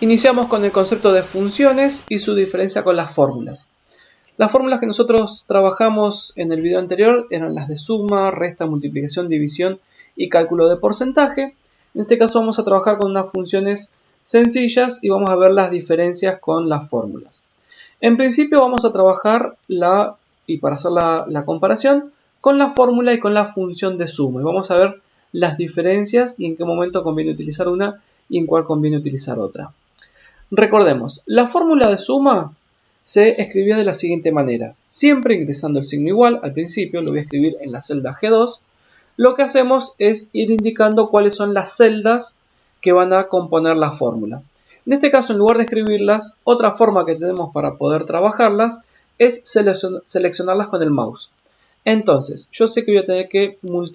Iniciamos con el concepto de funciones y su diferencia con las fórmulas. Las fórmulas que nosotros trabajamos en el video anterior eran las de suma, resta, multiplicación, división y cálculo de porcentaje. En este caso vamos a trabajar con unas funciones sencillas y vamos a ver las diferencias con las fórmulas. En principio vamos a trabajar para hacer la comparación con la fórmula y con la función de suma. Y vamos a ver las diferencias y en qué momento conviene utilizar una y en cuál conviene utilizar otra. Recordemos, la fórmula de suma se escribía de la siguiente manera. Siempre ingresando el signo igual al principio, lo voy a escribir en la celda G2. Lo que hacemos es ir indicando cuáles son las celdas que van a componer la fórmula. En este caso, en lugar de escribirlas, otra forma que tenemos para poder trabajarlas es seleccionarlas con el mouse. Entonces, yo sé que voy a tener que voy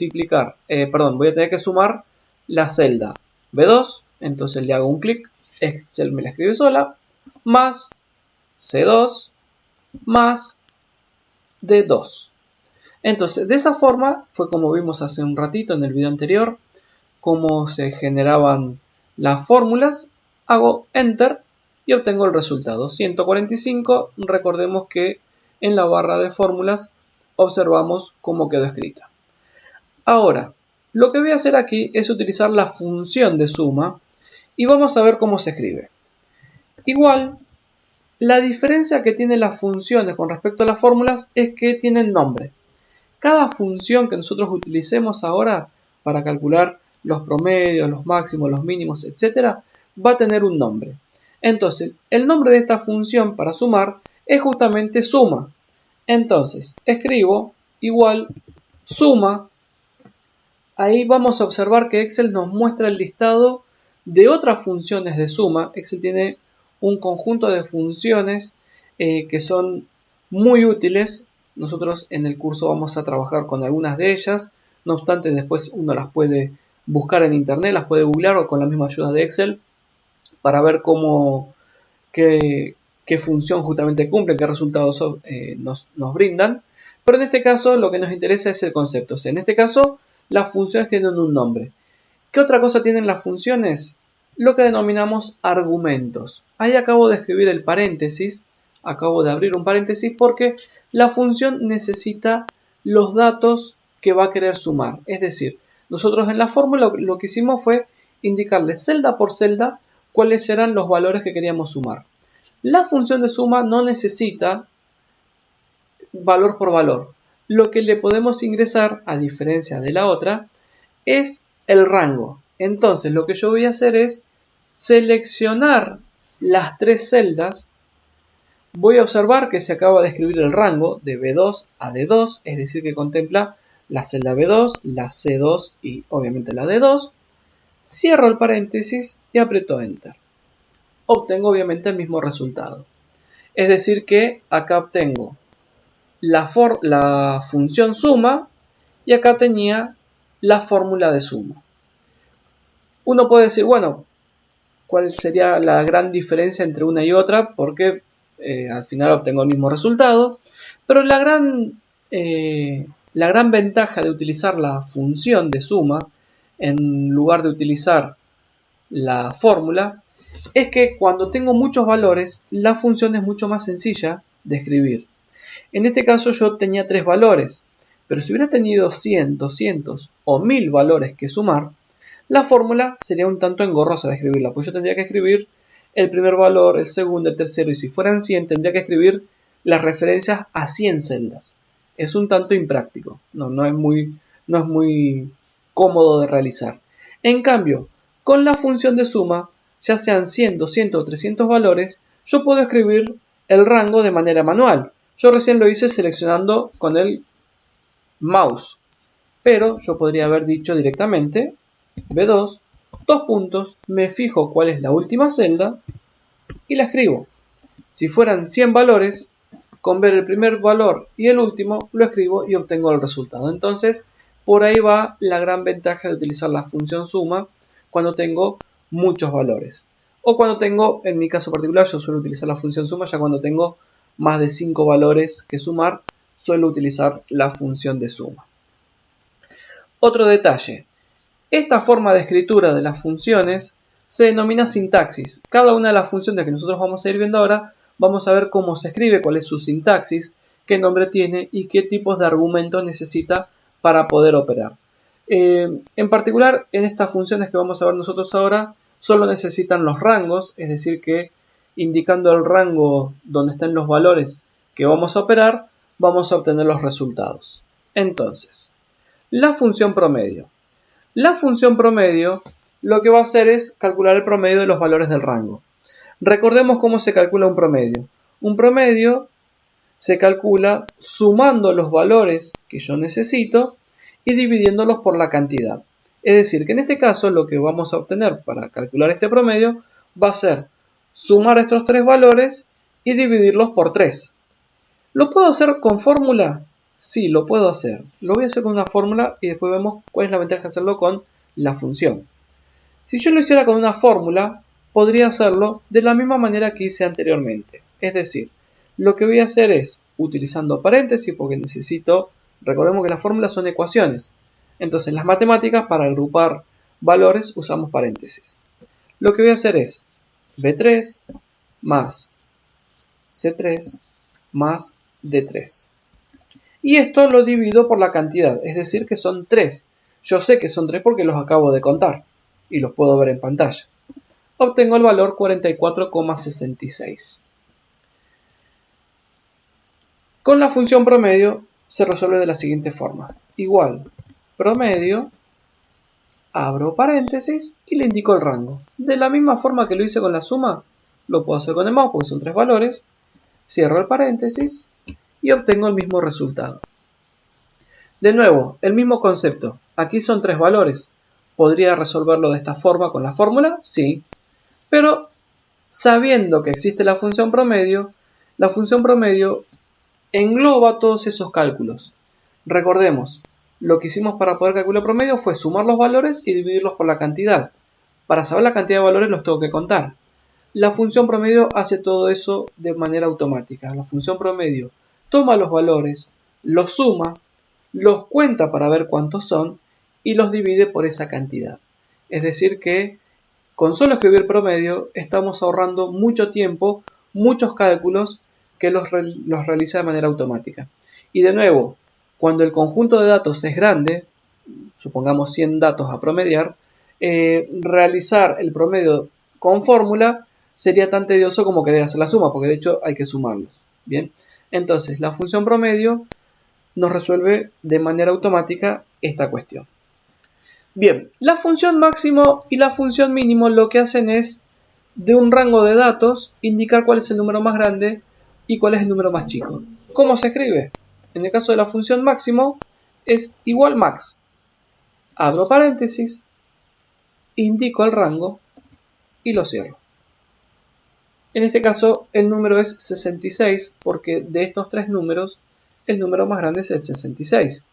a tener que sumar la celda B2, entonces le hago un clic, Excel me la escribe sola, más C2 más D2. Entonces, de esa forma fue como vimos hace un ratito en el video anterior, cómo se generaban las fórmulas. Hago Enter y obtengo el resultado, 145. Recordemos que en la barra de fórmulas observamos cómo quedó escrita. Ahora, lo que voy a hacer aquí es utilizar la función de suma y vamos a ver cómo se escribe. Igual, la diferencia que tienen las funciones con respecto a las fórmulas es que tienen nombre. Cada función que nosotros utilicemos ahora para calcular los promedios, los máximos, los mínimos, etc., va a tener un nombre. Entonces, el nombre de esta función para sumar es justamente suma. Entonces, escribo igual suma. Ahí vamos a observar que Excel nos muestra el listado de otras funciones de suma. Excel tiene un conjunto de funciones que son muy útiles. Nosotros en el curso vamos a trabajar con algunas de ellas. No obstante, después uno las puede buscar en internet, las puede googlear o con la misma ayuda de Excel para ver qué función justamente cumplen, qué resultados nos brindan. Pero en este caso lo que nos interesa es el concepto. O sea, en este caso las funciones tienen un nombre. ¿Qué otra cosa tienen las funciones? Lo que denominamos argumentos. Ahí acabo de escribir el paréntesis, acabo de abrir un paréntesis porque la función necesita los datos que va a querer sumar. Es decir, nosotros en la fórmula lo que hicimos fue indicarle celda por celda cuáles eran los valores que queríamos sumar. La función de suma no necesita valor por valor. Lo que le podemos ingresar, a diferencia de la otra, es el rango. Entonces lo que yo voy a hacer es seleccionar las tres celdas. Voy a observar que se acaba de escribir el rango de B2 a D2, es decir que contempla la celda B2, la C2 y obviamente la D2. Cierro el paréntesis y aprieto Enter. Obtengo obviamente el mismo resultado. Es decir que acá obtengo la función suma y acá tenía la fórmula de suma. Uno puede decir, bueno, ¿cuál sería la gran diferencia entre una y otra? Porque al final obtengo el mismo resultado. Pero la gran ventaja de utilizar la función de suma en lugar de utilizar la fórmula es que cuando tengo muchos valores, la función es mucho más sencilla de escribir. En este caso yo tenía 3 valores, pero si hubiera tenido 100, 200 o 1000 valores que sumar, la fórmula sería un tanto engorrosa de escribirla, pues yo tendría que escribir el primer valor, el segundo, el tercero, y si fueran 100 tendría que escribir las referencias a 100 celdas. Es un tanto impráctico, no es muy cómodo de realizar. En cambio, con la función de suma, ya sean 100, 200 o 300 valores, yo puedo escribir el rango de manera manual. Yo recién lo hice seleccionando con el mouse, pero yo podría haber dicho directamente B2, dos puntos, me fijo cuál es la última celda y la escribo. Si fueran 100 valores, con ver el primer valor y el último, lo escribo y obtengo el resultado. Entonces, por ahí va la gran ventaja de utilizar la función suma cuando tengo muchos valores. O cuando tengo, en mi caso particular, yo suelo utilizar la función suma ya cuando tengo más de 5 valores que sumar, suelo utilizar la función de suma. Otro detalle. Esta forma de escritura de las funciones se denomina sintaxis. Cada una de las funciones que nosotros vamos a ir viendo ahora, vamos a ver cómo se escribe, cuál es su sintaxis, qué nombre tiene y qué tipos de argumentos necesita para poder operar. En particular, en estas funciones que vamos a ver nosotros ahora, solo necesitan los rangos, es decir que indicando el rango donde estén los valores que vamos a operar, vamos a obtener los resultados. Entonces, la función promedio. La función promedio lo que va a hacer es calcular el promedio de los valores del rango. Recordemos cómo se calcula un promedio. Un promedio se calcula sumando los valores que yo necesito y dividiéndolos por la cantidad. Es decir, que en este caso lo que vamos a obtener para calcular este promedio va a ser sumar estos tres valores y dividirlos por 3. ¿Lo puedo hacer con fórmula? Sí, lo puedo hacer. Lo voy a hacer con una fórmula y después vemos cuál es la ventaja de hacerlo con la función. Si yo lo hiciera con una fórmula, podría hacerlo de la misma manera que hice anteriormente. Es decir, lo que voy a hacer es, utilizando paréntesis, porque necesito, recordemos que las fórmulas son ecuaciones. Entonces, en las matemáticas, para agrupar valores, usamos paréntesis. Lo que voy a hacer es B3 más C3 más D3. Y esto lo divido por la cantidad, es decir que son 3. Yo sé que son 3 porque los acabo de contar y los puedo ver en pantalla. Obtengo el valor 44,66. Con la función promedio se resuelve de la siguiente forma. Igual promedio, abro paréntesis y le indico el rango. De la misma forma que lo hice con la suma, lo puedo hacer con el mouse porque son 3 valores. Cierro el paréntesis y obtengo el mismo resultado. De nuevo, el mismo concepto. Aquí son 3 valores. ¿Podría resolverlo de esta forma con la fórmula? Sí. Pero sabiendo que existe la función promedio engloba todos esos cálculos. Recordemos, lo que hicimos para poder calcular promedio fue sumar los valores y dividirlos por la cantidad. Para saber la cantidad de valores los tengo que contar. La función promedio hace todo eso de manera automática. La función promedio toma los valores, los suma, los cuenta para ver cuántos son y los divide por esa cantidad. Es decir que con solo escribir promedio estamos ahorrando mucho tiempo, muchos cálculos que los realiza de manera automática. Y de nuevo, cuando el conjunto de datos es grande, supongamos 100 datos a promediar, realizar el promedio con fórmula sería tan tedioso como querer hacer la suma, porque de hecho hay que sumarlos. Bien, entonces la función promedio nos resuelve de manera automática esta cuestión. Bien, la función máximo y la función mínimo lo que hacen es, de un rango de datos, indicar cuál es el número más grande y cuál es el número más chico. ¿Cómo se escribe? En el caso de la función máximo es igual max. Abro paréntesis, indico el rango y lo cierro. En este caso el número es 66 porque de estos 3 números el número más grande es el 66.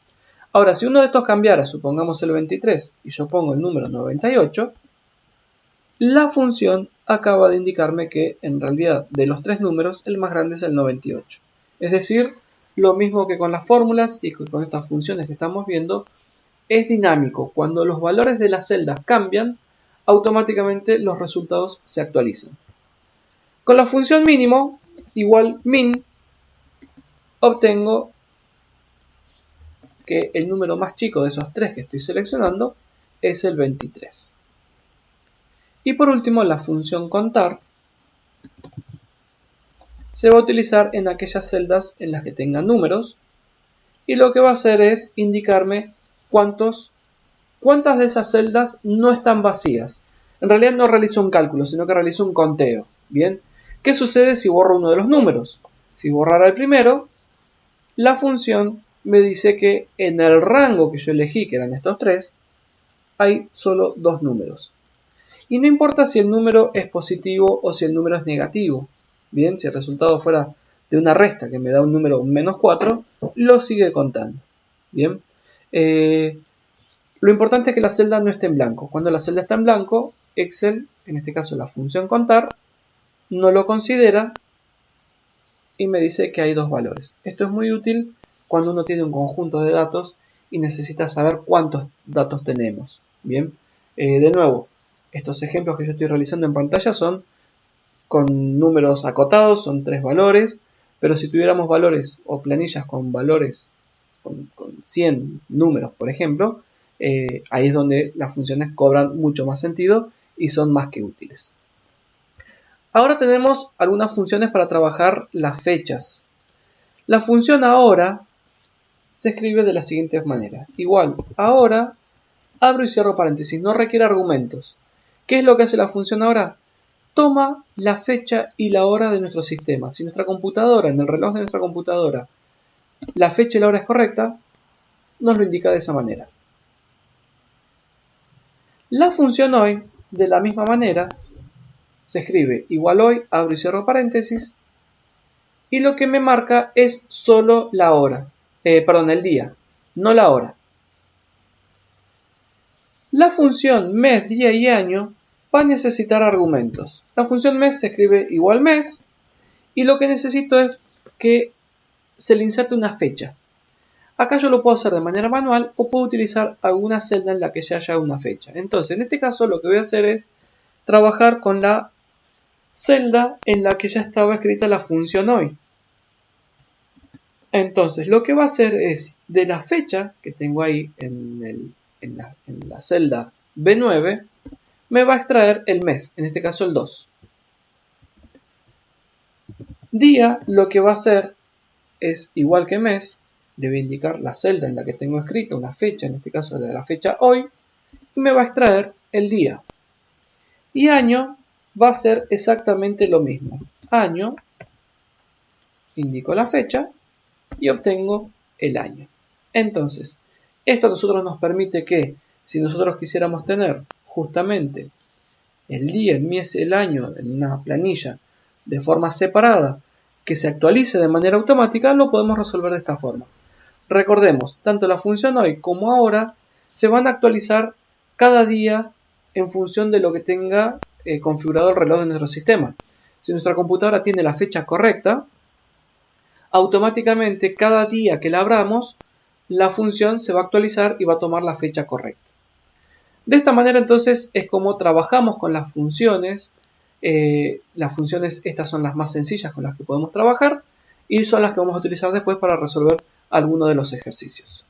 Ahora, si uno de estos cambiara, supongamos el 23, y yo pongo el número 98, la función acaba de indicarme que en realidad de los 3 números el más grande es el 98. Es decir, lo mismo que con las fórmulas y con estas funciones que estamos viendo, es dinámico. Cuando los valores de las celdas cambian, automáticamente los resultados se actualizan. Con la función mínimo, igual min, obtengo que el número más chico de esos 3 que estoy seleccionando es el 23. Y por último, la función contar se va a utilizar en aquellas celdas en las que tengan números y lo que va a hacer es indicarme cuántas de esas celdas no están vacías. En realidad no realizo un cálculo, sino que realizo un conteo. Bien, ¿qué sucede si borro uno de los números? Si borrara el primero, la función me dice que en el rango que yo elegí, que eran estos 3, hay solo 2 números. Y no importa si el número es positivo o si el número es negativo. Bien, si el resultado fuera de una resta que me da un número menos 4, lo sigue contando. Bien, lo importante es que la celda no esté en blanco. Cuando la celda está en blanco, Excel, en este caso la función contar, no lo considera y me dice que hay 2 valores. Esto es muy útil cuando uno tiene un conjunto de datos y necesita saber cuántos datos tenemos. Bien, de nuevo, Estos ejemplos que yo estoy realizando en pantalla son con números acotados, son 3 valores, pero si tuviéramos valores o planillas con valores con 100 números, por ejemplo, ahí es donde las funciones cobran mucho más sentido y son más que útiles. Ahora tenemos algunas funciones para trabajar las fechas. La función ahora se escribe de la siguiente manera. Igual, ahora, abro y cierro paréntesis, no requiere argumentos. ¿Qué es lo que hace la función ahora? Toma la fecha y la hora de nuestro sistema. Si nuestra computadora, en el reloj de nuestra computadora, la fecha y la hora es correcta, nos lo indica de esa manera. La función hoy, de la misma manera, se escribe igual hoy, abro y cierro paréntesis, y lo que me marca es solo la hora, el día, no la hora. La función mes, día y año va a necesitar argumentos. La función mes se escribe igual mes, y lo que necesito es que se le inserte una fecha. Acá yo lo puedo hacer de manera manual o puedo utilizar alguna celda en la que ya haya una fecha. Entonces, en este caso lo que voy a hacer es trabajar con la celda en la que ya estaba escrita la función hoy. Entonces, lo que va a hacer es, de la fecha que tengo ahí en la celda B9, me va a extraer el mes, en este caso el 2. Día, lo que va a hacer es, igual que mes, debe indicar la celda en la que tengo escrita una fecha, en este caso de la fecha hoy, y me va a extraer el día. Y año va a ser exactamente lo mismo. Año, indico la fecha y obtengo el año. Entonces, esto a nosotros nos permite que, si nosotros quisiéramos tener justamente el día, el mes, el año en una planilla de forma separada, que se actualice de manera automática, lo podemos resolver de esta forma. Recordemos, tanto la función hoy como ahora se van a actualizar cada día en función de lo que tenga configurado el reloj de nuestro sistema. Si nuestra computadora tiene la fecha correcta, automáticamente cada día que la abramos, la función se va a actualizar y va a tomar la fecha correcta. De esta manera entonces es como trabajamos con las funciones. Las funciones estas son las más sencillas con las que podemos trabajar y son las que vamos a utilizar después para resolver alguno de los ejercicios.